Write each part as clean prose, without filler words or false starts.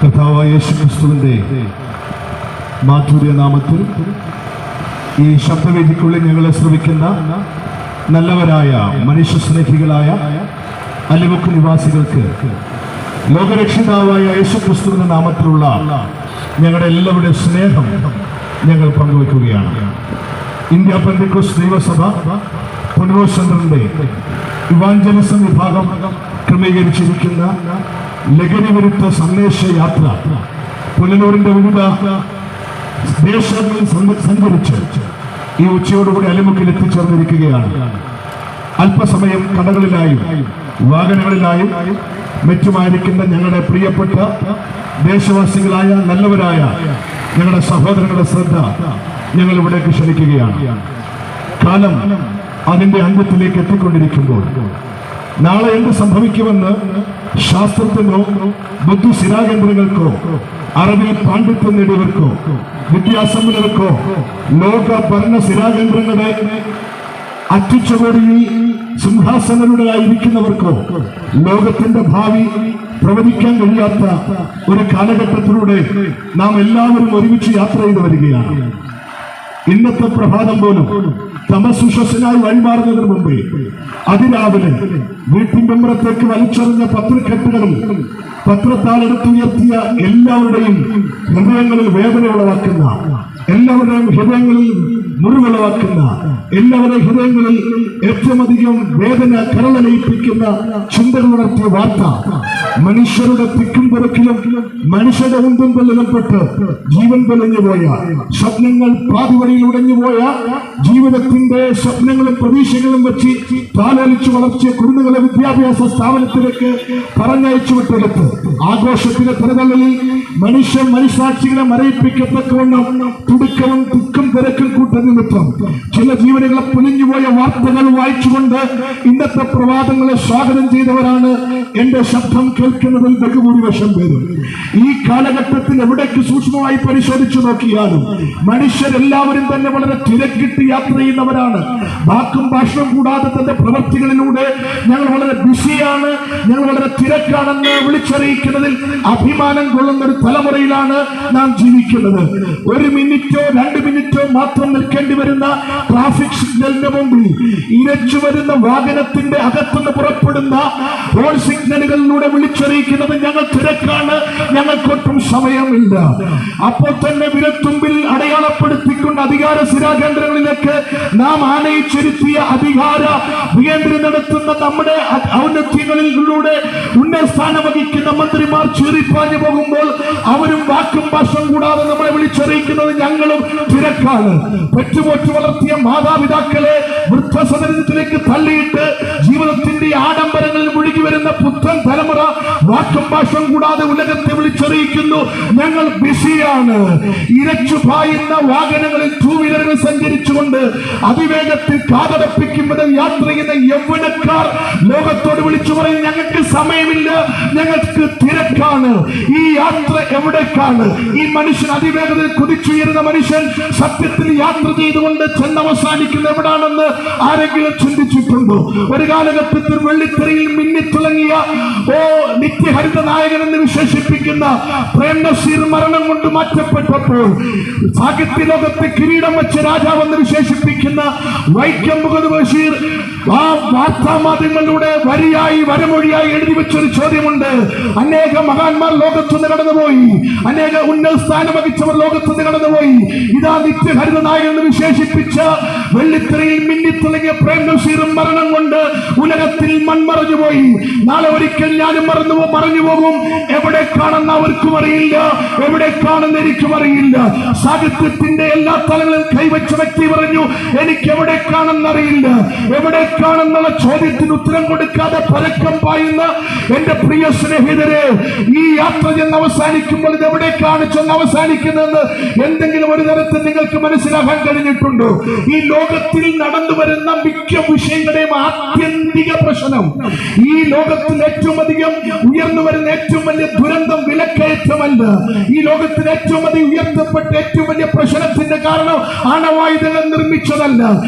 കർത്താവായ യേശുക്രിസ്തുവിന്റെ മാധുര്യ നാമത്തിൽ ഈ ശബ്ദവേദിക്കുള്ളിൽ ഞങ്ങളെ ശ്രവിക്കുന്ന നല്ലവരായ മനുഷ്യസ്നേഹികളായ അലിമുക്ക് നിവാസികൾക്ക് ലോകരക്ഷിതാവായ യേശുക്രിസ്തുവിന്റെ നാമത്തിലുള്ള ഞങ്ങളുടെ എല്ലാവരുടെയും സ്നേഹം ഞങ്ങൾ പങ്കുവെക്കുകയാണ്. ഇന്ത്യ പെന്തക്കോസ്ത് ദൈവസഭ പുനരൂർ സെന്ററിന്റെ ഇവാഞ്ചലിസം വിഭാഗം ക്രമീകരിച്ചിരിക്കുന്ന ലഹരി വിരുദ്ധ സന്ദേശ യാത്ര പുനലൂരിന്റെ വിവിധ ദേശങ്ങളിൽ സഞ്ചരിച്ച് ഈ ഉച്ചയോടുകൂടി അലിമുക്കിൽ എത്തിച്ചേർന്നിരിക്കുകയാണ്. അല്പസമയം കടകളിലായും വാഹനങ്ങളിലായും മറ്റുമായിരിക്കുന്ന ഞങ്ങളുടെ പ്രിയപ്പെട്ട ദേശവാസികളായ നല്ലവരായ ഞങ്ങളുടെ സഹോദരങ്ങളുടെ ശ്രദ്ധ ഞങ്ങൾ ഇവിടേക്ക് ക്ഷണിക്കുകയാണ്. കാലം അതിന്റെ അന്ത്യത്തിലേക്ക് എത്തിക്കൊണ്ടിരിക്കുമ്പോൾ നാളെ എന്ത് സംഭവിക്കുമെന്ന് ശാസ്ത്രത്തിനോ ബുദ്ധി സ്ഥിരാകേന്ദ്രങ്ങൾക്കോ അറിവിൽ പാണ്ഡിത്യം നേടിയവർക്കോ വിദ്യാസമ്പന്നർക്കോ ലോക ഭരണ സ്ഥിരാകേന്ദ്രങ്ങളുടെ അത്യുച്ചകോടിയിൽ സിംഹാസനരുടെയായിരിക്കുന്നവർക്കോ ലോകത്തിന്റെ ഭാവി പ്രവചിക്കാൻ കഴിയാത്ത ഒരു കാലഘട്ടത്തിലൂടെ നാം എല്ലാവരും ഒരുമിച്ച് യാത്ര ചെയ്തു വരികയാണ്. ഇന്നത്തെ പ്രഭാതം പോലും തമസുഷസിനായി വഴിമാറുന്നതിന് മുമ്പേ അതിരാവിലെ വീട്ടിന്റെ പുറത്തേക്ക് വലിച്ചെറിഞ്ഞ പത്രക്കെട്ടുകളും പത്രത്താൽ എടുത്തുയർത്തിയ എല്ലാവരുടെയും ഹൃദയങ്ങളിൽ വേദന ഉളവാക്കുന്ന, എല്ലാവരുടെയും ഹൃദയങ്ങളിൽ മുറിവുളവാക്കുന്ന, എല്ലാവരുടെയും ഹൃദയങ്ങളിൽ ഏറ്റവും അധികം വേദന കരളലയിപ്പിക്കുന്ന ചിന്തകൾ ഉണർത്തിയ വാർത്ത മനുഷ്യരുടെ തിക്കും തിരക്കിലും മനുഷ്യരുടെ ഉന്തും കൊല്ലിൽപ്പെട്ട് ജീവൻ കൊലഞ്ഞുപോയ, സ്വപ്നങ്ങൾ പാതിവഴിയിൽ ഉടഞ്ഞുപോയ, ജീവിതത്തിന്റെ സ്വപ്നങ്ങളും പ്രതീക്ഷകളും വെച്ച് താലോലിച്ചു വളർത്തിയ കുടുംബങ്ങളെ വിദ്യാഭ്യാസ സ്ഥാപനത്തിലേക്ക് പറഞ്ഞയച്ചു വിട്ടെടുത്ത് ആഘോഷത്തിന്റെ തിരകളിൽ മനുഷ്യസാക്ഷികളെ മരയിപ്പിക്കത്തക്കവണ്ണം തുടുക്കവും ദുഃഖം തിരക്കും കൂട്ട നിമിത്തം ചില ജീവനുകളെ പൊലിഞ്ഞുപോയ വാർത്തകൾ വായിച്ചുകൊണ്ട് ഇന്നത്തെ പ്രഭാതങ്ങളെ സ്വാഗതം ചെയ്തവരാണ് എന്റെ ശബ്ദം കേൾക്കുന്നതിൽ ബഹുഭൂരിപക്ഷം പേരും. ഈ കാലഘട്ടത്തിൽ എവിടേക്ക് സൂക്ഷ്മമായി പരിശോധിച്ചു നോക്കിയാലും മനുഷ്യരെല്ലാവരും തന്നെ വളരെ തിരക്കിട്ട് യാത്ര ചെയ്യുന്നവരാണ്. വാക്കും ഭാഷണവും കൂടാതെ തന്റെ പ്രവർത്തികളിലൂടെ ഞങ്ങൾ വളരെ ബിസിയാണ്, ഞങ്ങൾ വളരെ തിരക്കാണെന്ന് വിളിച്ചറിയിക്കുന്നതിൽ അഭിമാനം കൊള്ളുന്ന ഒരു തലമുറയിലാണ് നാം ജീവിക്കുന്നത്. 1 മിനിറ്റോ 2 മിനിറ്റോ മാത്രം നിൽക്കേണ്ടി വരുന്ന ട്രാഫിക് സിഗ്നലിന്റെ മുമ്പിൽ ഇരച്ചു വരുന്ന വാഹനത്തിന്റെ അകത്തുനിന്ന് പുറപ്പെടുന്ന റോഡ് സിഗ്നലുകളിലൂടെ വിളിച്ചറിയിക്കുന്നത് ഞങ്ങൾ തിരക്കാണ്, ഞങ്ങൾക്കൊട്ടും സമയമില്ല. അപ്പോൾ തന്നെ വിരത്തുമ്പിൽ അടയാളപ്പെടുത്തിക്കൊണ്ട് അധികാര സ്ഥിരാകേന്ദ്രങ്ങളിലേക്ക് നാം ആനയിച്ചിരുത്തിയ അധികാര വികേന്ദ്രം നടത്തുന്ന നമ്മുടെ ഔന്നത്യങ്ങളിലൂടെ ഉന്നത സ്ഥാനം വഹിക്കുന്ന മന്ത്രിമാർ ചീറിപ്പാഞ്ഞു പോകുമ്പോൾ അവരും വാക്കും ഭാഷവും കൂടാതെ നമ്മളെ വിളിച്ചറിയിക്കുന്നത് ഞങ്ങളും തിരക്കാണ്. പെറ്റുപോറ്റു വളർത്തിയ മാതാപിതാക്കളെ വൃദ്ധസദനത്തിലേക്ക് തള്ളിയിട്ട് ജീവിതത്തിന്റെ ആഡംബരങ്ങളിൽ മുഴുകി വരുന്ന പുത്രൻ തലമുറ വാക്കും ഭാഷവും കൂടാതെ ഉലകത്തെ വിളിച്ചറിയിക്കുന്നു ഞങ്ങൾ ബിസിയാണ്. ഇരച്ചു പായുന്ന വാഹനങ്ങളിൽ 2 വീലറുകൾ സഞ്ചരിച്ചുകൊണ്ട് അതിവേഗത്തിൽ കാതടപ്പിക്കുമ്പോൾ യാത്ര ചെയ്യുന്ന യൗവനക്കാർ ലോകത്തോട് വിളിച്ചു പറയും ഞങ്ങൾക്ക് സമയമില്ല, ഞങ്ങൾക്ക് തിരക്കാണ്. ഈ യാത്ര എവിടേക്കാണ്? ഈ മനുഷ്യൻ അതിവേഗത്തിൽ കുതിച്ചുയരുന്ന മനുഷ്യൻ സത്യത്തിൽ യാത്ര ചെയ്തുകൊണ്ട് ചെന്നവസാനിക്കുന്ന എവിടാണെന്ന് ആരെങ്കിലും ചിന്തിച്ചിട്ടുണ്ടോ? ഒരു കാലഘട്ടത്തിൽ വെള്ളിത്തിരയിൽ മിന്നിത്തിളങ്ങിയ നിത്യഹരിത നായകൻ എന്ന് വിശേഷിപ്പിക്കുന്ന പ്രേം നസീർ മരണം കൊണ്ട് മാറ്റപ്പെട്ടപ്പോൾ സാഹിത്യ ലോകത്തെ കിരീടം വെച്ച രാജാവെന്ന് വിശേഷിപ്പിക്കുന്ന വൈക്കം മുഹമ്മദ് ബഷീർ ആ വാർത്താ മാധ്യമങ്ങളിലൂടെ വരമൊഴിയായി എഴുതി വെച്ചൊരു ചോദ്യമുണ്ട്. അനേക മഹാന്മാർ ലോകത്തുനിന്ന് കടന്നുപോയി, അനേക ഉന്നത സ്ഥാനം വഹിച്ചവർ ലോകത്തുനിന്ന് കടന്നുപോയി. ഇതാ നിത്യഹരിത നായകൻ എന്ന് വിശേഷിപ്പിച്ച വെള്ളിത്തിരയിൽ മിന്നിത്തിളങ്ങിയ പ്രേം നസീറും മരണം കൊണ്ട് ഉലകത്തിൽ മൺമറഞ്ഞു പോയി. നാളെ ഒരിക്കൽ ഞാനും മറഞ്ഞു പോകും. എവിടേക്കാണെന്ന് അവർക്കും അറിയില്ല, എവിടേക്കാണെന്ന് എനിക്കും അറിയില്ല. സാഹിത്യത്തിന്റെ എല്ലാ തലങ്ങളിലും കൈവച്ച വ്യക്തി പറഞ്ഞു എനിക്ക് എവിടേക്കാണെന്നറിയില്ല. എവിടേക്കാണെന്നുള്ള ചോദ്യത്തിന് ഉത്തരം കൊടുക്കാതെ പരക്കം പായുന്ന എന്റെ പ്രിയ സ്നേഹിതരെ, ഈ യാത്ര ചെന്ന് അവസാനിക്കുമ്പോൾ ഇത് എവിടേക്കാണ് ചെന്ന് അവസാനിക്കുന്നതെന്ന് എന്തെങ്കിലും ഒരു തരത്തിൽ നിങ്ങൾക്ക് മനസ്സിലാക്കാൻ കഴിഞ്ഞിട്ടുണ്ടോ? ഈ ലോകത്തിൽ നടന്നു വരുന്ന മിക്ക വിഷയങ്ങളുടെയും ആത്യന്തിക പ്രശ്നം, ഈ ലോകത്തിൽ ഏറ്റവും അധികം ഉയർന്നു വരുന്ന ഏറ്റവും വലിയ ദുരന്തം വിലക്കയറ്റമല്ല. ഈ ലോകത്തിൽ ഏറ്റവും അധികം ഉയർത്തപ്പെട്ട ഏറ്റവും വലിയ പ്രശ്നത്തിന്റെ കാരണം ആണവായുധങ്ങൾ നിർമ്മിച്ചതല്ല.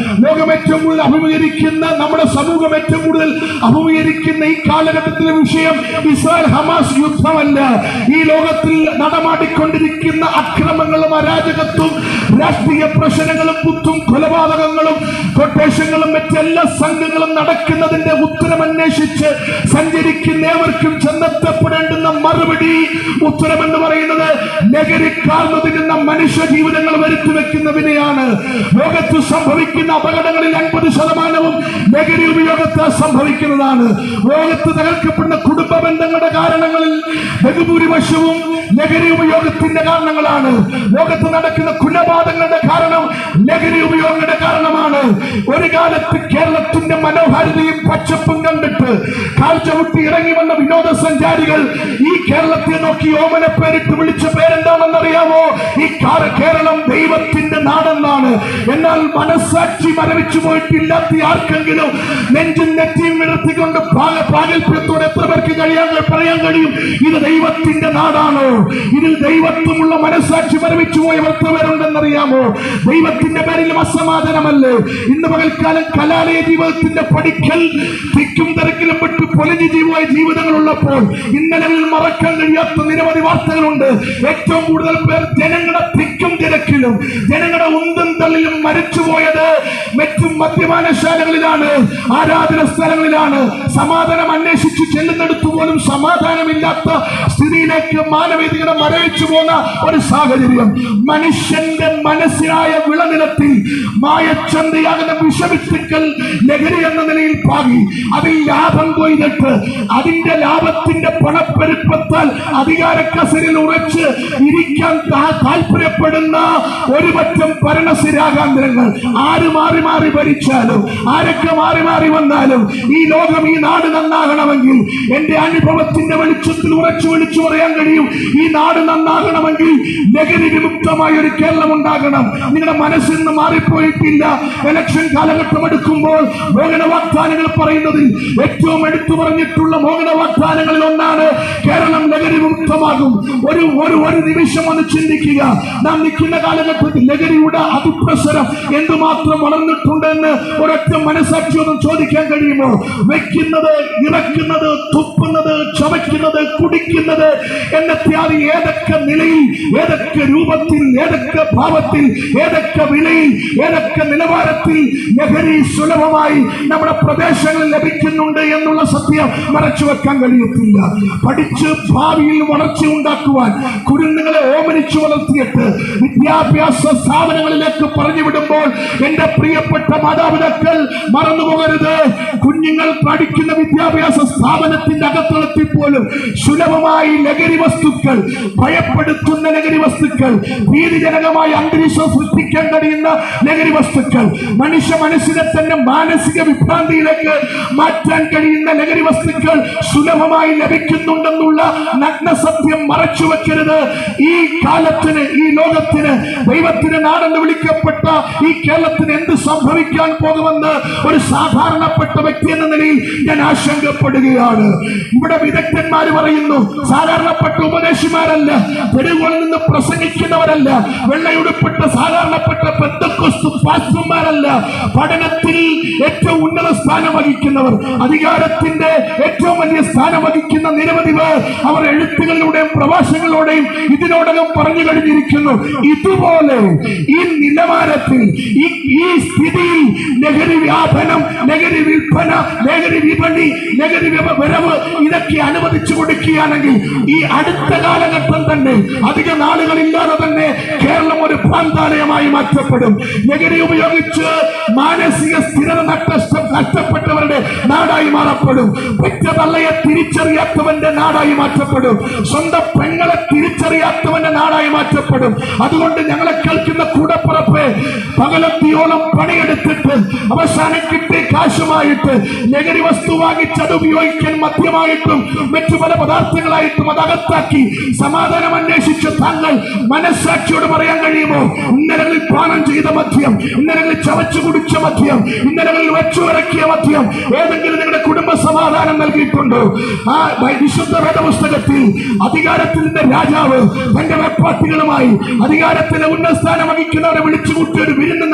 ലോകം ഏറ്റവും കൂടുതൽ അഭിമുഖീകരിക്കുന്ന, നമ്മുടെ സമൂഹം ഏറ്റവും കൂടുതൽ അഭിമുഖീകരിക്കുന്ന ഈ കാലഘട്ടത്തിലെ വിഷയം ഇസ്രായേൽ ഹമാസ് യുദ്ധമല്ല. ഈ ലോകത്തിൽ നടമാടിക്കൊണ്ടിരിക്കുന്ന അക്രമങ്ങളും അരാജകത്വം, രാഷ്ട്രീയ പ്രശ്നങ്ങളും, കുത്തും കൊലപാതകങ്ങളും, കൊട്ടേഷനുകളും മറ്റെല്ലാ സംഘങ്ങളും നടക്കുന്നതിന്റെ ഉത്തരം അന്വേഷിച്ച് സഞ്ചരിക്കുന്ന ഏവർക്കും ചെന്നെത്തപ്പെടേണ്ടുന്ന മറുപടി, ഉത്തരമെന്ന് പറയുന്നത് ലഹരി കാർന്നുതിരുന്ന മനുഷ്യ ജീവിതങ്ങൾ വരുത്തി വെക്കുന്നതിനെയാണ്. ലോകത്ത് സംഭവിക്കുന്ന അപകടങ്ങളിൽ 50% ലഹരി ഉപയോഗത്താൽ സംഭവിക്കുന്നതാണ്. ലോകത്ത് തകർക്കപ്പെടുന്ന കുടുംബ ബന്ധങ്ങളുടെ കാരണങ്ങളിൽ ബഹുഭൂരിപക്ഷവും ലഹരി ഉപയോഗത്തിന്റെ കാരണങ്ങളാണ്. ലോകത്ത് നടക്കുന്ന കൊലപാതകങ്ങളുടെ കാരണം ലഹരി ഉപയോഗങ്ങളുടെ കാരണമാണ്. ഒരു കാലത്ത് കേരളത്തിന്റെ മനോഹാരിതയും പച്ചപ്പും കണ്ടിട്ട് കാൽ ചവിട്ടി ഇറങ്ങി വന്ന വിനോദസഞ്ചാരികൾ ഈ കേരളത്തെ നോക്കി ഓമന പേരിട്ട് വിളിച്ച പേരെന്താണെന്നറിയാമോ? ഈ കേരളം ദൈവത്തിന്റെ നാടെന്നാണ്. എന്നാൽ മനസ്സാക്ഷി മരവിച്ചു പോയിട്ടില്ലാത്ത ആർക്കെങ്കിലും നെഞ്ചും നെറ്റിയും വിടർത്തിക്കൊണ്ട് പ്രാഗൽഭ്യത്തോടെ എത്ര പേർക്ക് പറയാൻ കഴിയും ഇത് ദൈവത്തിന്റെ നാടാണോ? ഇതിൽ ദൈവത്വമുള്ള മനസ്സാക്ഷി മരവിച്ചു പോയവർ എത്ര പേരുണ്ടെന്നറിയാമോ? ദൈവത്തിന്റെ പേരിലും അസമാധാനമല്ലേ? ഇന്ന് പകൽക്കാലം കലാലയ ജീവിതത്തിന്റെ പഠിക്കൽ തിക്കും തിരക്കിലും പെട്ട് പൊലിഞ്ഞു പോയ ജീവിതങ്ങളുള്ളപ്പോൾ ഇന്നലകളിൽ മറക്കാൻ കഴിയാത്ത നിരവധി വാർത്തകളുണ്ട്. ഏറ്റവും കൂടുതൽ പേർ ജനങ്ങളുടെ തിക്കും തിരക്കിലും ജനങ്ങളുടെ ഉന്തും തള്ളിലും മരിച്ചുപോയത് മറ്റും മദ്യപാനശാലകളിലാണ്, ആരാധന സ്ഥലങ്ങളിലാണ്. സമാധാനം അന്വേഷിച്ച് ചെല്ലുന്നിടത്തു പോലും സമാധാനമില്ലാത്ത സ്ഥിതിയിലേക്ക് മാനവേദികളെ മരവിച്ചു പോകുന്ന ഒരു സാഹചര്യം. മനുഷ്യന്റെ മനസ്സിനായ വിളനിലത്തിൽ മായച്ചന്തയാകുന്ന വിഷവിത്തുക്കൾ ലഹരി എന്ന നിലയിൽ പാകി അതിൽ ലാഭം കൊയ്തിട്ട് അതിന്റെ ലാഭത്തിന്റെ പണപ്പെരുപ്പത്താൽ അധികാര കസരിൽ ഉറച്ച് ഇരിക്കാൻ താല്പര്യപ്പെടുന്ന ഒരു പറ്റം ഭരണസ്ഥിരാകാന്തരങ്ങൾ ആര് മാറി മാറി ഭരിച്ചാലും ആരൊക്കെ മാറി മാറി വന്നാലും ഈ ലോകം, ഈ നാട് നന്നാകണമെങ്കിൽ എന്റെ അനുഭവത്തിന്റെ വെളിച്ചത്തിൽ ഉറച്ചു വിളിച്ചു പറയാൻ കഴിയും. ഈ നാട് നന്നാകണമെങ്കിൽ ലഹരി വിമുക്തമായ ഒരു കേരളം ഉണ്ടാകണം. നിങ്ങളുടെ മനസ്സിൽ നിന്ന് മാറിപ്പോയിട്ടില്ല. ഇലക്ഷൻ കാലഘട്ടം എടുക്കുമ്പോൾ മോഹന വാഗ്ദാനങ്ങൾ പറയുന്നതിൽ ഏറ്റവും എടുത്തു പറഞ്ഞിട്ടുള്ള മോഹന വാഗ്ദാനങ്ങളിൽ ഒന്നാണ് കേരളം ലഹരി മുക്തമാകും. ഒരു നിമിഷം ഒന്ന് ചിന്തിക്കുക. നാം നിൽക്കുന്ന കാലഘട്ടത്തിൽ ലഹരിയുടെ അതിപ്രസരം എന്തുമാത്രം വളർന്നിട്ടുണ്ടെന്ന് ഒരൊറ്റ മനസ്സാക്ഷിയൊന്നും ചോദിക്കാൻ കഴിയുമോ? വെക്കുന്നത്, ഇറക്കുന്നത്, തുപ്പുന്നത്, ചവയ്ക്കുന്നത്, കുടിക്കുന്നത് എന്നെത്തിയാൽ ഏതൊക്കെ നിലയിൽ, ഏതൊക്കെ രൂപത്തിൽ, ഏതൊക്കെ ഭാവത്തിൽ, ഏതൊക്കെ വിലയിൽ, ഏതൊക്കെ നിലവാരത്തിൽ ലഹരി സുലഭമായി നമ്മുടെ പ്രദേശങ്ങളിൽ ലഭിക്കുന്നുണ്ട് എന്നുള്ള സത്യം മറച്ചു വെക്കാൻ കഴിയത്തില്ല. പഠിച്ച് ഭാവിയിൽ വളർച്ച ഉണ്ടാക്കുവാൻ കുരുന്നുകളെ ഓമനിച്ചു വളർത്തിയിട്ട് വിദ്യാഭ്യാസ സ്ഥാപനങ്ങളിലേക്ക് പറഞ്ഞു വിടുമ്പോൾ എന്റെ പ്രിയപ്പെട്ട മാതാപിതാക്കൾ മറന്നുപോകരുത്, കുഞ്ഞുങ്ങൾ പഠിക്കുന്ന വിദ്യാഭ്യാസ സ്ഥാപനത്തിന്റെ അകത്തളത്തിൽ പോലും സുലഭമായി ലഹരി വസ്തുക്കൾ, ഭയപ്പെടുത്തുന്ന ലഹരി വസ്തുക്കൾ, ഭീതിജനകമായ അന്തരീക്ഷം സൃഷ്ടിക്കാൻ കഴിയുന്ന ലഹരി വസ്തുക്കൾ, മനുഷ്യ മനസ്സിനെ തന്നെ മാനസിക വിഭ്രാന്തിയിലേക്ക് മാറ്റാൻ കഴിയുന്ന ലഹരി വസ്തുക്കൾ സുലഭമായി ലഭിക്കുന്നുണ്ടെന്നുള്ള നഗ്ന സത്യം മറച്ചു വെക്കരുത്. ഈ കാലത്തിന്, ഈ ലോകത്തിന്, ദൈവത്തിന്റെ നാടെന്ന് വിളിക്കപ്പെട്ട ഈ കേരളത്തിന് എന്ത് സംഭവിക്കാൻ പോകുമെന്ന് ഒരു സാധാരണപ്പെട്ട വ്യക്തി എന്ന നിലയിൽ ഞാൻ ആശങ്കപ്പെടുകയാണ്. ഇവിടെ വിദഗ്ധന്മാർ പറയുന്നു, സാധാരണപ്പെട്ട ഉപദേശിമാരല്ല, തെരുവുകളിൽ നിന്ന് പ്രസംഗിക്കുന്നവരല്ല, വെള്ളയുടുപ്പെട്ട സാധാരണപ്പെട്ട പെന്തക്കോസ്ത് പാസ്റ്റർമാരല്ല, പഠനത്തിൽ ഏറ്റവും ഉന്നത സ്ഥാനം വഹിക്കുന്നവർ, അധികാരത്തിന്റെ ഏറ്റവും വലിയ സ്ഥാനം വഹിക്കുന്ന നിരവധി പേർ അവർ എഴുത്തുകളിലൂടെയും പ്രഭാഷണങ്ങളിലൂടെയും ഇതിനോടകം പറഞ്ഞു കഴിഞ്ഞിരിക്കുന്നു. ഇതുപോലെ ഈ നിലവാരത്തിൽ, ഈ സ്ഥിതിയിൽ ലഹരി വ്യാപനം, ലഹരി വിൽപ്പന, ലഹരി വിപണി, ലഹരി വരവ് ഇതൊക്കെ അനുവദിച്ചു കൊടുക്കുകയാണെങ്കിൽ ഈ അടുത്ത കാലഘട്ടം തന്നെ, അധിക നാളുകളില്ലാതെ തന്നെ കേരളം ഒരു പ്രാന്താലയമായി മാറ്റപ്പെടും. ലഹരി ഉപയോഗിച്ച് മാനസിക സ്ഥിരത നഷ്ടപ്പെട്ടവരുടെ നാടായി മാറപ്പെടും. പെറ്റതള്ളയെ തിരിച്ചറിയാത്തവന്റെ നാടായി മാറ്റപ്പെടും. സ്വന്തം പെങ്ങളെ തിരിച്ചറിയാത്തവന്റെ നാടായി മാറ്റപ്പെടും. അതുകൊണ്ട് ഞങ്ങളെ കേൾക്കുന്ന കൂടപ്പുറപ്പ്, പകലത്തിയോളം പണിയെടുത്തിട്ട് അവസാനം കിട്ടിയ കാശുമായിട്ട് ലഹരി വസ്തു വാങ്ങിച്ചത് ഉപയോഗിക്കാൻ മദ്യമായിട്ടും മറ്റു പല പദാർത്ഥങ്ങളായിട്ടും അതകത്താക്കി സമാധാനം അന്വേഷിച്ച താങ്കൾ മനസ്സാക്ഷിയോട് പറയാൻ കഴിയുമോ? ഇന്നലകളിൽ പാനം ചെയ്ത മദ്യം, ഇന്നലകളിൽ ചവച്ചു കുടിച്ച മദ്യം, ഇന്നലകളിൽ വെച്ചുവിറക്കിയ മദ്യം ഏതെങ്കിലും നിങ്ങളുടെ കുടുംബ സമാധാനം നൽകിയിട്ടുണ്ടോ? ആ വിശുദ്ധ വേദപുസ്തകത്തിൽ അധികാരത്തിന്റെ രാജാവ് തന്റെ വെപ്പാട്ടികളുമായി അധികാരത്തിന്റെ ഉന്നത സ്ഥാനം വഹിക്കുന്നവരെ വിളിച്ചുകൂട്ടി ഒരു വിരുന്ന്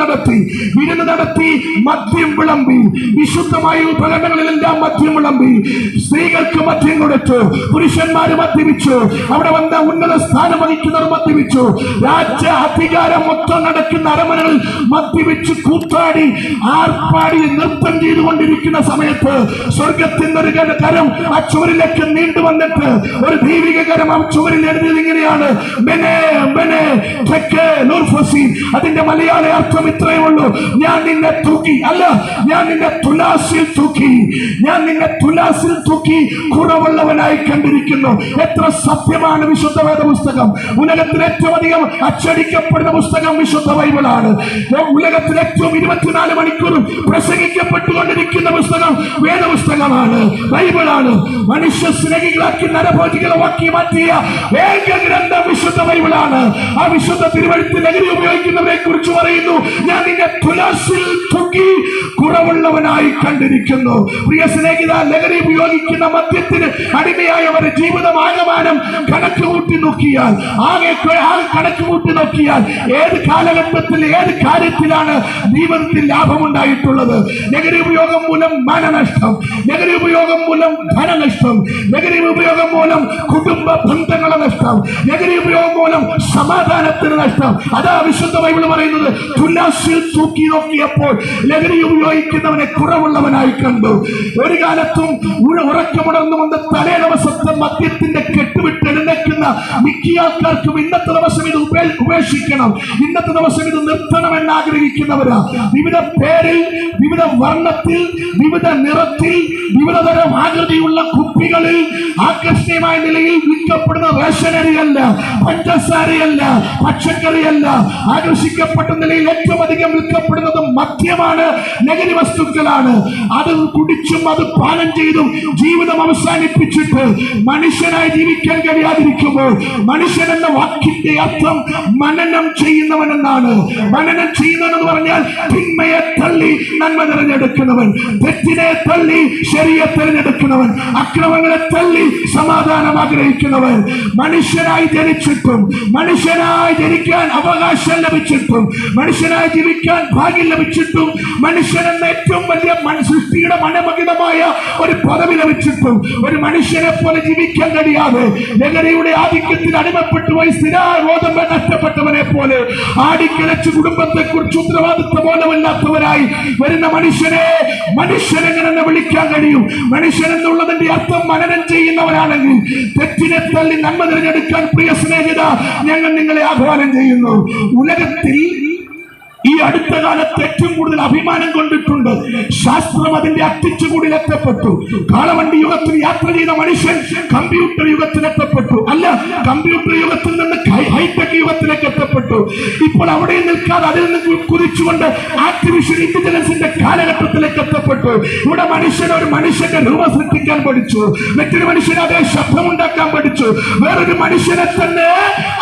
നടത്തി മദ്യം വിളമ്പി. വിശുദ്ധമായ ഉപകരണങ്ങളിലെല്ലാം മദ്യം വിളമ്പി. സ്ത്രീകൾക്ക് മദ്യം കൊടുത്തു, പുരുഷന്മാര് മദ്യപിച്ചു, അവിടെ വന്ന ഉന്നത സ്ഥാനം വഹിക്കുന്നവർ മദ്യപിച്ചു. രാജ്യ അധികാരം മൊത്തം നടക്കുന്ന അരമനകളിൽ മദ്യപിച്ച് കൂത്താടി ആർപ്പാടി നൃത്തം ചെയ്തുകൊണ്ടിരിക്കുന്ന സമയത്ത് സ്വർഗത്തിന്റെ ഒരു കരം ആ ചുവരിലേക്ക് നീണ്ടു വന്നിട്ട് ഒരു ദൈവിക കരം ആ ചുവരിൽ എഴുതിയത് ഇങ്ങനെയാണ്: അതിന്റെ മലയാള അർത്ഥം ഇത്രയേ ഉള്ളൂ: ഞാൻ നിന്നെ തൂക്കി, അല്ല, ഞാൻ നിന്നെ തുലാസിൽ തൂക്കി, ഞാൻ നിന്നെ തുലാസിൽ തൂക്കി കുറവുള്ളവനായി കണ്ടിരിക്കുന്നു. എത്ര സത്യമാണ് വിശുദ്ധ വേദ പുസ്തകം! ഉലകത്തിൽ ഏറ്റവും അധികം അച്ചടിക്കപ്പെടുന്ന പുസ്തകം വിശുദ്ധ ബൈബിളാണ്. ഉലകത്തിൽ ഏറ്റവും 24 മണിക്കൂറും പ്രസംഗിക്കപ്പെട്ടുകൊണ്ടിരിക്കുന്ന പുസ്തകം വേദപുസ്തകമാണ്, ബൈബിളാണ്. മനുഷ്യ സ്നേഹികളാക്കി നരഭോജികളെ വാക്കി മാറ്റിയ ഏക ഗ്രന്ഥം വിശുദ്ധ ബൈബിളാണ്. ആ വിശുദ്ധ തിരുവഴുത്തിൽ ലഹരി ഉപയോഗിക്കുന്നവരെ കുറിച്ച് പറയുന്നു: ഞാൻ നിന്നെ തുലാസിൽ തൂക്കി കുറവുള്ളവനായി കണ്ടിരിക്കുന്നു. പ്രിയ സ്നേഹിത, ലഹരി ഉപയോഗിക്കുന്ന മദ്യത്തിന് അടിമയായവരുടെ ജീവിതം ആകമാനം കണക്ക് കൂട്ടി നോക്കിയാൽ, കണക്ക് കൂട്ടി നോക്കിയാൽ ഏത് കാലഘട്ടത്തിൽ ഏത് കാര്യത്തിലാണ് ജീവിതത്തിൽ ലാഭമുണ്ടായിട്ടുള്ളത്? ലഹരി ഉപയോഗം മൂലം മാനനഷ്ടം, ലഹരി ഉപയോഗം മൂലം ധനനഷ്ടം, ലഹരി ഉപയോഗം മൂലം കുടുംബ ബന്ധങ്ങളെ നഷ്ടം, ലഹരി ഉപയോഗം മൂലം സമാധാനത്തിന് നഷ്ടം. അതാ വിശുദ്ധ ബൈബിൾ പറയുന്നത്: തുലാസിൽ തൂക്കി നോക്കിയപ്പോൾ ലഹരി ഉപയോഗിക്കുന്നവനെ കുറവുള്ളവനായി കണ്ടു. ഒരു കാലത്തും ഉറക്കമുണർന്നു വന്ന തലേ ദിവസത്തെ മദ്യത്തിന്റെ കെട്ടുവിട്ട് എഴുന്നേൽക്കുന്ന മിക്ക ആൾക്കാർക്കും ഇന്നത്തെ ദിവസം ഇത് ഉപേക്ഷിക്കണം, ഇന്നത്തെ ദിവസം ഇത് നിർത്തണമെന്ന് ആഗ്രഹിക്കുന്നവരാ. വിവിധ പേരിൽ, വിവിധ വർണ്ണത്തിൽ, വിവിധ നിറത്തിൽ, വിവിധ തരം ആകൃതിയുള്ള കുപ്പികളിൽ ആകർഷണീയമായ നിലയിൽ വിൽക്കപ്പെടുന്ന റേഷനറിയല്ല, പഞ്ചസാരയല്ല, പച്ചക്കറിയല്ല, ആകർഷിക്കപ്പെട്ട നിലയിൽ ഏറ്റവും അധികം വിൽക്കപ്പെടുന്നത് മദ്യമാണ്, ലഹരി വസ്തുക്കളാണ്. അത് കുടിച്ചും അത് പാനം ചെയ്തും ജീവിതം അവസാനിപ്പിച്ചിട്ട് മനുഷ്യനായി ജീവിക്കാൻ കഴിയാതിരിക്കുമ്പോൾ, മനുഷ്യൻ എന്ന വാക്കിന്റെ അർത്ഥം മനനം ചെയ്യുന്നവൻ എന്നാണ്. മനനം ചെയ്യുന്നവൻ എന്ന് പറഞ്ഞാൽ തിന്മയെ തള്ളി നന്മ തിരഞ്ഞെടുക്കുന്നവൻ, തെറ്റിനെ തള്ളി ശരിയെ തിരഞ്ഞെടുക്കുന്നവൻ, അക്രമങ്ങളെ തള്ളി സമാധാനം ആഗ്രഹിക്കുന്നവൻ. മനുഷ്യനായി ജനിച്ചിട്ടും, മനുഷ്യനായി ജനിക്കാൻ അവകാശം ലഭിച്ചിട്ടും, മനുഷ്യനായി ജീവിക്കാൻ ഭാഗ്യം ലഭിച്ചിട്ടും, മനുഷ്യൻ എന്ന ഏറ്റവും വലിയ സൃഷ്ടിയുടെ മനമഹിതമായ ഒരു പദവി ലഭിച്ചിട്ടും ഒരു മനുഷ്യനെ പോലെ ജീവിക്കാൻ കഴിയാതെ ലഹരിയുടെ ആധിക്യത്തിൽ അടിമപ്പെട്ടു പോയി സ്ഥിരാബോധം നഷ്ടപ്പെട്ടവനെ പോലെ ആടിക്കിളച്ച് കുടുംബത്തെ കുറിച്ച് ഉത്തരവാദിത്വ ബോധമില്ലാത്തവരായി വരുന്ന മനുഷ്യനെ മനുഷ്യനെങ്ങനെ വിളിക്കാൻ കഴിയും? മനുഷ്യൻ എന്നുള്ളതിന്റെ അർത്ഥം മനനം ചെയ്യുന്നവരാണെങ്കിൽ തെറ്റിനെ തള്ളി നന്മ തിരഞ്ഞെടുക്കാൻ പ്രിയ സ്നേഹിത, ഞങ്ങൾ നിങ്ങളെ ആഹ്വാനം ചെയ്യുന്നു. ഉലകത്തിൽ ഈ അടുത്ത കാലത്ത് ഏറ്റവും കൂടുതൽ അഭിമാനം കൊണ്ടിട്ടുണ്ട്. ശാസ്ത്രം അതിന്റെ അത്തിച്ചുകൂടിൽ എത്തപ്പെട്ടു. കാളവണ്ടി യുഗത്തിൽ യാത്ര ചെയ്ത മനുഷ്യൻ കമ്പ്യൂട്ടർ യുഗത്തിൽ എത്തപ്പെട്ടു. അല്ല, കമ്പ്യൂട്ടർ യുഗത്തിൽ നിന്ന് ഹൈടെക് യുഗത്തിലേക്ക് എത്തപ്പെട്ടു. ഇപ്പോൾ അവിടെ നിൽക്കാതെ അതിൽ നിന്ന് കുതിച്ചുകൊണ്ട് ആർട്ടിഫിഷ്യൽ ഇന്റലിജൻസിന്റെ കാലഘട്ടത്തിലേക്ക് എത്തപ്പെട്ടു. ഇവിടെ മനുഷ്യൻ ഒരു മനുഷ്യന്റെ രൂപം സൃഷ്ടിക്കാൻ പഠിച്ചു, മറ്റൊരു മനുഷ്യന് അതേ ശബ്ദമുണ്ടാക്കാൻ പഠിച്ചു, വേറൊരു മനുഷ്യനെ തന്നെ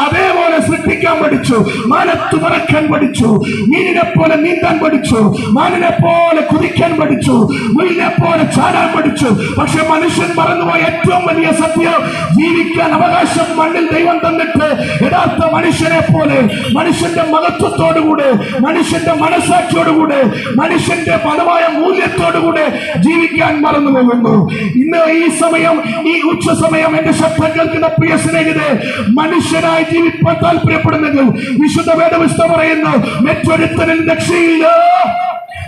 അതേപോലെ സൃഷ്ടിക്കാൻ പഠിച്ചു, മാനത്ത് പറക്കാൻ പഠിച്ചു, മീനിനെ പോലെ നീന്താൻ പഠിച്ചു, മാനിനെ പോലെ കുതിക്കാൻ പഠിച്ചു, മുയിലിനെ പോലെ ചാടാൻ പഠിച്ചു. പക്ഷെ മനുഷ്യൻ മറന്നുപോയ ഏറ്റവും വലിയ സത്യം, ജീവിക്കാൻ അവകാശം മണ്ണിൽ ദൈവം തന്നിട്ട് യഥാർത്ഥ മനുഷ്യനെ പോലെ മനുഷ്യന്റെ മഹത്വത്തോടുകൂടെ, മനുഷ്യന്റെ മനസ്സാക്ഷിയോടുകൂടെ, മനുഷ്യന്റെ പലമായ മൂല്യത്തോടുകൂടെ ജീവിക്കാൻ മറന്നു പോകുന്നു. ഇന്ന് ഈ സമയം, ഈ ഉച്ച സമയം എന്റെ ശബ്ദം കേൾക്കുന്ന പ്രിയ സ്നേഹിതരെ, മനുഷ്യനായി ജീവിക്കാൻ താല്പര്യപ്പെടുന്നെങ്കിൽ വിശുദ്ധ വേദപുസ്തകം പറയുന്നു: മറ്റൊരുത്തനും രക്ഷയില്ല.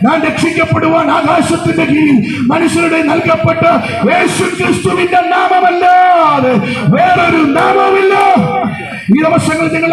ഞാൻ രക്ഷിക്കപ്പെടുവാൻ ആകാശത്തിന്റെ കീഴിൽ മനുഷ്യരുടെ നൽകപ്പെട്ട യേശു ക്രിസ്തുവിന്റെ നാമമല്ലാതെ വേറൊരു നാമമില്ല. ഈ ദിവസങ്ങളിൽ നിങ്ങൾ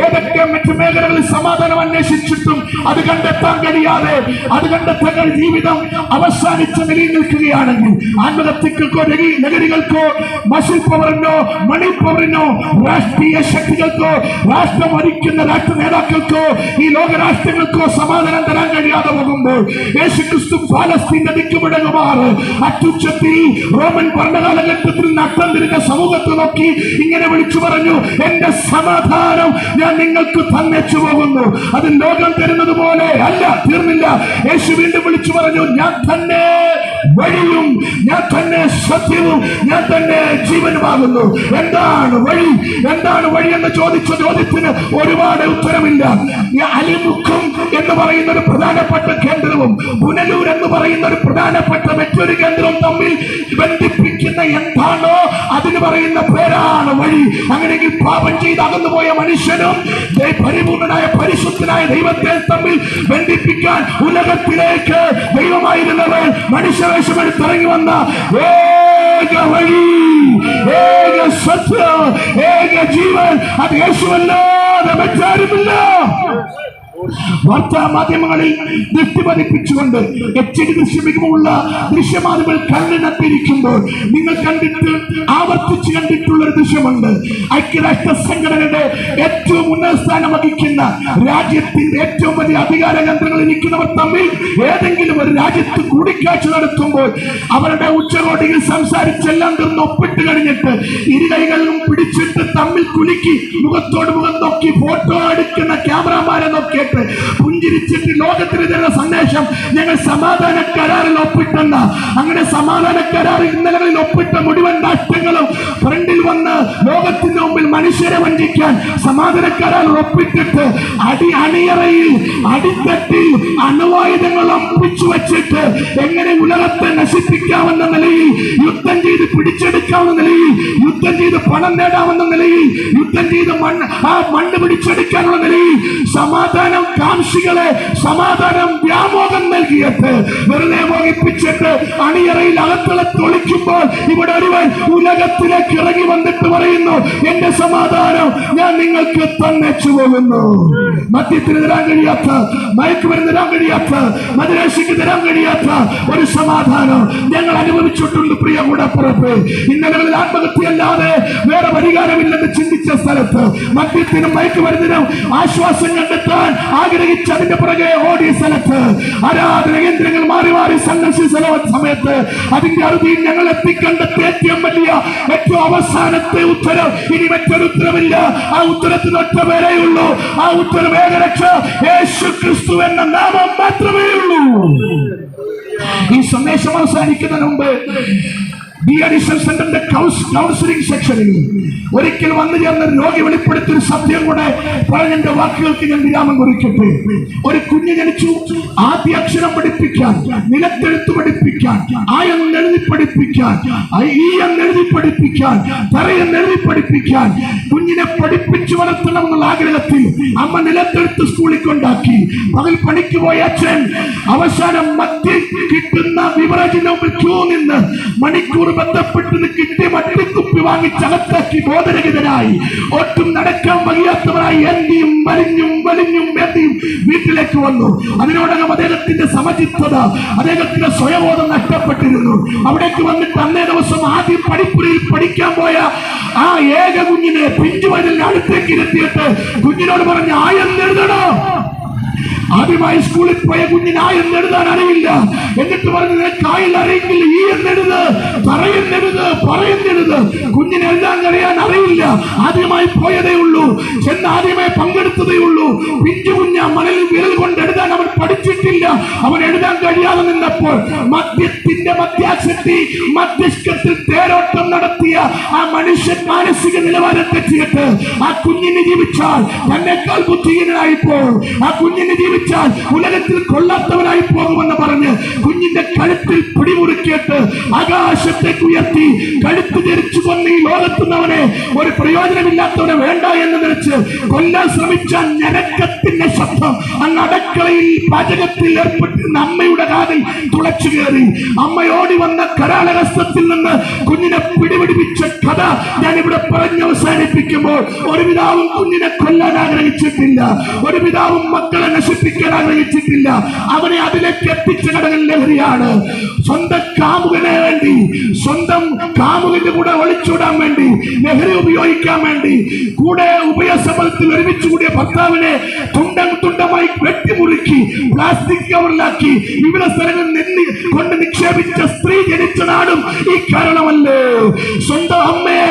ഏതൊക്കെ മറ്റു മേഖലകളിൽ സമാധാനം അന്വേഷിച്ചിട്ടും അത് കണ്ടെത്താൻ കഴിയാതെ, അത് കണ്ടെത്താൻ ജീവിതം അവസാനിച്ച നിലയിൽ നിൽക്കുകയാണെങ്കിൽ, ആത്മഹത്യക്കോ ലഹരികൾക്കോ മസിൽ പവറിനോ മണി പവറിനോ രാഷ്ട്രീയ ശക്തികൾക്കോ രാഷ്ട്രം ഭരിക്കുന്ന രാഷ്ട്ര നേതാക്കൾക്കോ ഈ ലോകരാഷ്ട്രങ്ങൾക്കോ സമാധാനം തരാൻ കഴിയാതെ പോകുമ്പോൾ, യേശുക്രിസ്തു ഫലസ്തീൻ ദിക്കുമിടങ്ങുമാറ് അത്യുച്ചത്തിൽ റോമൻ ഭരണകാലഘട്ടത്തിൽ നട്ടം തിരിഞ്ഞ സമൂഹത്തെ നോക്കി ഇങ്ങനെ വിളിച്ചു പറഞ്ഞു: എന്റെ സമാധാനം ഞാൻ നിങ്ങൾക്ക് തന്നേച്ചു പോകുന്നു. അത് ലോകം തരുന്നത് പോലെ അല്ല. തീർന്നില്ല. യേശു വീണ്ടും വിളിച്ചു പറഞ്ഞു, ഞാൻ തന്നെ വഴിയും ഞാൻ തന്നെ സത്യവും ഞാൻ തന്നെ ജീവനുമാകുന്നു. എന്താണ് വഴി? എന്താണ് വഴി എന്ന് ചോദിച്ച ചോദ്യത്തിന് ഒരുപാട് ഉത്തരമില്ല. അലിമുഖം എന്ന് പറയുന്ന ഒരു പ്രധാനപ്പെട്ട കേന്ദ്രവും പുനലൂർ എന്ന് പറയുന്ന ഒരു പ്രധാനപ്പെട്ട മറ്റൊരു കേന്ദ്രവും തമ്മിൽ ബന്ധിപ്പിക്കുന്ന എന്താണോ അതിന് പറയുന്ന പേരാണ് വഴി. അങ്ങനെയെങ്കിൽ പാപം ചെയ്ത് അകന്നുപോയ മനുഷ്യനും പരിപൂർണനായ പരിശുദ്ധനായ ദൈവത്തെ തമ്മിൽ ബന്ധിപ്പിക്കാൻ ഉലകത്തിലേക്ക് ദൈവമായിരുന്നവൻ മനുഷ്യവേഷമെടുത്തിറങ്ങി വന്ന ഏക വഴി, ഏക സത്യം, ഏക ജീവൻ അത് യേശുവല്ലാതെ മറ്റാരുമില്ല. വാർത്താ മാധ്യമങ്ങളിൽ ദൃഷ്ടി പതിപ്പിച്ചുകൊണ്ട് HD ദൃശ്യമികമുള്ള ദൃശ്യമാധ്യമങ്ങൾ കണ്ണിനത്തിരിക്കുമ്പോൾ നിങ്ങൾ കണ്ടിട്ട് ആവർത്തിച്ച് കണ്ടിട്ടുള്ള ഒരു ദൃശ്യമുണ്ട്. ഐക്യരാഷ്ട്ര സംഘടനയുടെ ഏറ്റവും ഉന്നത സ്ഥാനം വഹിക്കുന്ന രാജ്യത്തിന്റെ ഏറ്റവും വലിയ അധികാര കേന്ദ്രങ്ങളിൽ ഇരിക്കുന്നവർ തമ്മിൽ ഏതെങ്കിലും ഒരു രാജ്യത്ത് കൂടിക്കാഴ്ച നടത്തുമ്പോൾ അവരുടെ ഉച്ചകോടിയിൽ സംസാരിച്ചെല്ലാം തീർന്ന് ഒപ്പിട്ട് കഴിഞ്ഞിട്ട് ഇരുകൈകളിലും പിടിച്ചിട്ട് തമ്മിൽ കുലുക്കി മുഖത്തോട് മുഖം നോക്കി ഫോട്ടോ എടുക്കുന്ന ക്യാമറമാരെ നോക്കിയിട്ട് പുഞ്ചിരിച്ചിട്ട് ലോകത്തിന് തരുന്ന സന്ദേശം, ഞങ്ങൾ സമാധാന കരാറിൽ ഒപ്പിട്ടെന്ന. അങ്ങനെ സമാധാന കരാറിൽ ഇന്നലകളിൽ ഒപ്പിട്ട മുഴുവൻ രാഷ്ട്രങ്ങളും ഫ്രണ്ടിൽ വന്ന് ലോകത്തിന്റെ മുമ്പിൽ മനുഷ്യരെ വഞ്ചിക്കാൻ സമാധാന കരാറിൽ ഒപ്പിട്ടിട്ട് അണിയറയിൽ അടിത്തട്ടിൽ അണുവായുധങ്ങൾ ഒപ്പിച്ചു വെച്ചിട്ട് എങ്ങനെ ഉലകത്തെ നശിപ്പിക്കാമെന്ന നിലയിൽ, യുദ്ധം ചെയ്ത് പിടിച്ചെടുക്കാവുന്ന നിലയിൽ, യുദ്ധം ചെയ്ത് പണം നേടാമെന്ന നിലയിൽ, യുദ്ധം ചെയ്ത് മണ്ണ് പിടിച്ചെടുക്കാനുള്ള നിലയിൽ സമാധാനം കാംക്ഷികളെ സമാധാനം വ്യാമോഹം നൽകിയിട്ട് വെറുതെ മോഹിപ്പിച്ചിട്ട് അണിയറയിൽ അകത്തളെ തൊളിക്കുമ്പോൾ ഇവിടെ ഒരുവൻ ഉലകത്തിലേക്ക് ഇറങ്ങി വന്നിട്ട് പറയുന്നു, എന്റെ സമാധാനം ഞാൻ നിങ്ങൾക്ക് തന്നേച്ചു പോകുന്നു. മദ്യത്തിന് തരാൻ കഴിയാത്ത, മയക്കുമരുന്ന് തരാൻ കഴിയാത്ത, മദ്യരാശിക്ക് തരാൻ കഴിയാത്ത ഒരു സമാധാനം ഞങ്ങൾ അനുഭവിച്ചിട്ടുണ്ട്. പ്രിയ കൂടപ്പുറപ്പ്, ഇന്നലകളിൽ ആത്മഹത്യയല്ലാതെ വേറെ പരിഹാരമില്ലെന്ന് ചിന്തിച്ച സ്ഥലത്ത് മദ്യത്തിനും മയക്കുമരുന്നിനും ആശ്വാസം കണ്ടെത്താൻ ആഗ്രഹിച്ച് അതിന്റെ പുറകെ ഓടിയ സ്ഥലത്ത് ആരാധന കേന്ദ്രങ്ങൾ മാറി മാറി സന്ദർശിച്ച സമയത്ത് അതിന്റെ അറുതിയിൽ ഞങ്ങൾ എത്തിക്കണ്ടെത്തിയ ഏറ്റവും വലിയ ഏറ്റവും അവസാനത്തെ ഉത്തരം, ഇനി മറ്റൊരു ഉത്തരമില്ല. ആ ഉത്തരത്തിന് ഒറ്റ പേരേ ഉള്ളൂ. ആ ഉത്തരം ഏകരക്ഷ യേശു ക്രിസ്തു എന്ന നാമം മാത്രമേ ഉള്ളൂ. ഈ സന്ദേശം അവസാനിക്കുന്നതിന് മുമ്പ് സെന്ററിന്റെ കൗൺസിലിംഗ് സെക്ഷനിൽ ഒരിക്കൽ വന്നു ചേർന്ന രോഗി വെളിപ്പെടുത്തിയ ഒരു സത്യം കൂടെ പറഞ്ഞെന്റെ വാക്കുകൾക്ക് ഞാൻ വിരാമം കുറിക്കട്ടെ. ഒരു കുഞ്ഞ് ജനിച്ചു. ആദ്യ അക്ഷരം പഠിപ്പിക്കാൻ, നിലത്തെഴുത്ത് പഠിപ്പിക്കാൻ, ആയെന്നെഴുതി പഠിപ്പിക്കാൻ, ഈ എന്നെഴുതി പഠിപ്പിക്കാൻ, തറയെന്നെഴുതി പഠിപ്പിക്കാൻ കുഞ്ഞിനെ പഠിപ്പിച്ചു വളർത്തണം എന്നുള്ള ആഗ്രഹത്തിൽ അമ്മ നിലത്തെഴുത്ത് സ്കൂളിൽ കൊണ്ടാക്കി. പകൽ പണിക്ക് പോയ അച്ഛൻ അവസാനം മധ്യ കിട്ടുന്ന വിവറേജിന് മുമ്പിൽ ക്യൂ നിന്ന് മണിക്കൂർ ബന്ധപ്പെട്ട് കിട്ടിയ മട്ടിക്കുപ്പി വാങ്ങിച്ചകത്താക്കി ബോധരഹിതനായി ഒട്ടും നടക്കാൻ വയ്യാത്തവരായി എന്തിയും വലിഞ്ഞും വലിഞ്ഞും എന്തിയും വീട്ടിലേക്ക് വന്നു. അതിനോടകം അദ്ദേഹത്തിന്റെ സമചിത്തത, അദ്ദേഹത്തിന്റെ സ്വയബോധം നഷ്ടപ്പെട്ടിരുന്നു. അവിടേക്ക് വന്നിട്ട് അന്നേ ദിവസം ആദ്യം പഠിപ്പുരയിൽ പഠിക്കാൻ പോയ ആ ഏക കുഞ്ഞിനെ പിഞ്ചുവയലിന്റെ അടുത്തേക്ക് ഇരുത്തിയിട്ട് കുഞ്ഞിനോട് പറഞ്ഞ് ആയെന്നെഴുതണോ. ആദ്യമായി സ്കൂളിൽ പോയ കുഞ്ഞിന് ആ എന്നെഴുതാൻ അറിയില്ല. എന്നിട്ട് പറഞ്ഞു, നിനക്ക് ആയിൽ അറിയില്ല, ഈ എന്നെഴുത്, പറയുന്നെഴുത്, പറയുന്നെഴുത്. കുഞ്ഞിന് എഴുതാൻ അറിയാൻ അറിയില്ല. ആദ്യമായി പോയതേ ഉള്ളൂ, ചെന്ന് ആദ്യമായി പങ്കെടുത്തതേ ഉള്ളൂ. പിഞ്ചു കുഞ്ഞ മണലിൽ വിരൽ കൊണ്ട് എഴുതാൻ അവൻ പഠിച്ചിട്ടില്ല. അവൻ എഴുതാൻ കഴിയാതെ നിന്നപ്പോൾ മദ്യത്തിന്റെ മദ്യാസക്തി മസ്തിഷ്കത്തിൽ തേരോട്ടം നടത്തിയ ആ മനുഷ്യൻ മാനസിക നിലവാരം തെറ്റിയിട്ട് ആ കുഞ്ഞിന് ജീവിച്ചാൽ തന്നെക്കാൾ ബുദ്ധിഹീനനായി പോകും. ആ കുഞ്ഞിന് ജീവിച്ചാൽ ഉലകത്തിൽ കൊള്ളാത്തവനായി പോകുമെന്ന് പറഞ്ഞ് കുഞ്ഞിന്റെ കഴുത്തിൽ പിടിമുറുക്കിയിട്ട് ആകാശത്തേക്ക് ഉയർത്തി കഴുത്ത് ധരിച്ചു കൊന്ന് ഈ ലോകത്തുന്നവനെ ഒരു പ്രയോജനമില്ലാത്തവനെ വേണ്ട എന്ന് ധരിച്ച് കൊല്ലാൻ ശ്രമിച്ച ഞരക്കത്തിന്റെ ശബ്ദം അങ്ങ് അടക്കളയിൽ പാചകത്തിൽ ഏർപ്പെട്ടിരുന്ന അമ്മയുടെ കാതിൽ തുളച്ചു കയറി. അമ്മയോടി വന്ന കരാളഹസ്തത്തിൽ നിന്ന് കുഞ്ഞിനെ പിടിപിടിപ്പിച്ച കഥ ഞാൻ ഇവിടെ പറഞ്ഞ് അവസാനിപ്പിക്കുമ്പോൾ ഒരു പിതാവും കുഞ്ഞിനെ കൊല്ലാൻ ആഗ്രഹിച്ചിട്ടില്ല. ഒരു പിതാവും മക്കളെ നശിപ്പിച്ചു നശിപ്പിക്കാൻ ആഗ്രഹിച്ചിട്ടില്ല. അവനെ അതിലേക്ക് എത്തിച്ച ഘടകം ലഹരിയാണ്. സ്വന്തം കാമുകനെ വേണ്ടി, സ്വന്തം കാമുകന്റെ കൂടെ ഒളിച്ചൂടാൻ വേണ്ടി, ലഹരി ഉപയോഗിക്കാൻ വേണ്ടി, കൂടെ ഉഭയസമ്മതത്തിൽ ഒരുമിച്ച് കൂടിയ ഭർത്താവിനെ തുണ്ടം തുണ്ടമായി വെട്ടിമുറുക്കി പ്ലാസ്റ്റിക് കവറിലാക്കി വിവിധ സ്ഥലങ്ങളിൽ കൊണ്ട് നിക്ഷേപിച്ച സ്ത്രീ ജനിച്ച നാടും ഈ കേരളമല്ലേ? സ്വന്തം അമ്മയെ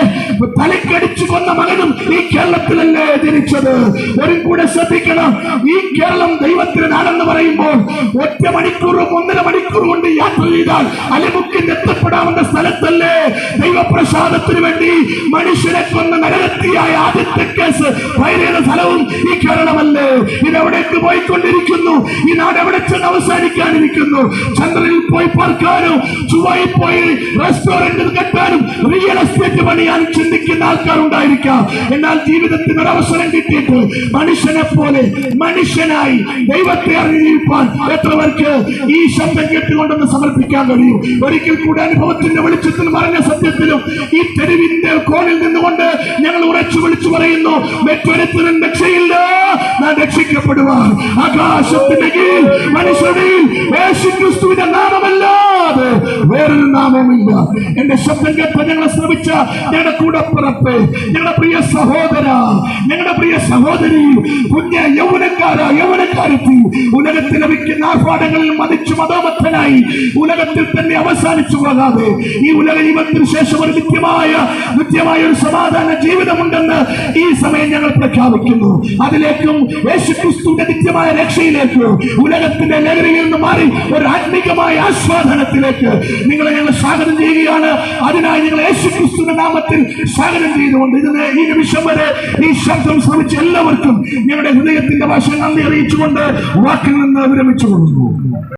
തലക്കടിച്ചു കൊന്ന മകനും ഈ കേരളത്തിലല്ലേ ജനിച്ചത്? ഒരു കൂടെ ശ്രദ്ധിക്കണം, ഈ കേരളം ദൈവത്തിന്റെ നാടെന്ന് പറയുമ്പോൾ ഒറ്റ മണിക്കൂറും 1.5 മണിക്കൂർ കൊണ്ട് യാത്ര ചെയ്താൽ അലിമുക്കിൽ എത്തപ്പെടാവുന്ന സ്ഥലത്തല്ലേ ദൈവപ്രസാദത്തിന് വേണ്ടി മനുഷ്യനെ കൊന്ന നരകത്തിയായ ആദ്യത്തെ കേസ് ഫയൽ ചെയ്ത സ്ഥലവും ഈ കേരളമല്ലേ? ഇതെവിടേക്ക് പോയിക്കൊണ്ടിരിക്കുന്നു? ഈ നാട് എവിടെ ചെന്ന് അവസാനിക്കാനിരിക്കുന്നു? ചന്ദ്രനിൽ പോയി പാർക്കാനും ചുവയിൽ പോയി റെസ്റ്റോറന്റ് കെട്ടാനും റിയൽ എസ്റ്റേറ്റ് പണിയാൻ ചിന്തിക്കുന്ന ആൾക്കാരുണ്ടായിരിക്കാം. എന്നാൽ ജീവിതത്തിന് ഒരു അവസരം കിട്ടിയിട്ട് മനുഷ്യനെ പോലെ മനുഷ്യനായി ദൈവത്തെ അറിയിപ്പാൻ എത്ര പേർക്ക് ഈ ശബ്ദം കേട്ടുകൊണ്ടെന്ന് സമർപ്പിക്കാൻ കഴിയും? ഒരിക്കൽ കൂടെ അനുഭവത്തിന്റെ വെളിച്ചത്തിൽ പറഞ്ഞ സത്യത്തിലും ഈ തെരുവിന്റെ കോണിൽ നിന്നുകൊണ്ട് ഞങ്ങൾ ഉറച്ചു വിളിച്ചു പറയുന്നു, മറ്റൊരുത്തരും രക്ഷയില്ല, നാം രക്ഷിക്കപ്പെടുവാൻ ആകാശത്തിന്റെ കീഴിൽ മനുഷ്യരിൽ യേശുക്രിസ്തുവിന്റെ നാമമല്ലാതെ വേറൊരു നാമമില്ല. എന്റെ ശബ്ദം കേട്ട ഞങ്ങളെ ശ്രമിച്ച ഞങ്ങളുടെ കൂടപ്പിറപ്പ്, ഞങ്ങളുടെ പ്രിയ സഹോദര, ഞങ്ങളുടെ പ്രിയ സഹോദരി, കുഞ്ഞ യൗവനക്കാരെത്തി ഉലകത്തിൽ ലഭിക്കുന്ന ആർഭാടങ്ങളിൽ മതിച്ചു മതോമത്തനായി ഉലകത്തിൽ തന്നെ അവസാനിച്ചു പോകാതെ ഈ ഉലക ജീവിതത്തിന് ശേഷം ഒരു നിത്യമായ ഒരു സമാധാന ജീവിതമുണ്ടെന്ന് ഈ സമയം ഞങ്ങൾ പ്രഖ്യാപിക്കുന്നു. അതിലേക്കും യേശുക്രിസ്തുവിന്റെ നിത്യമായ രക്ഷയിലേക്ക്, ഉലകത്തിന്റെ ലഹരിയിൽ നിന്ന് മാറി ഒരു ആത്മീകമായ ആസ്വാദനത്തിലേക്ക് നിങ്ങളെ ഞങ്ങൾ സ്വാഗതം ചെയ്യുകയാണ്. അതിനായി നിങ്ങൾ യേശുക്രിസ്തുവിന്റെ നാമത്തിൽ സ്വാഗതം ചെയ്തുകൊണ്ട് ഈ നിമിഷം വരെ ഈ ശബ്ദം ശ്രമിച്ച എല്ലാവർക്കും ഞങ്ങളുടെ ഹൃദയത്തിന്റെ ഭാഷ നന്ദി അറിയിച്ചുകൊണ്ട് വാക്കിൽ നിന്ന് വിരമിച്ചു കൊള്ളുന്നു.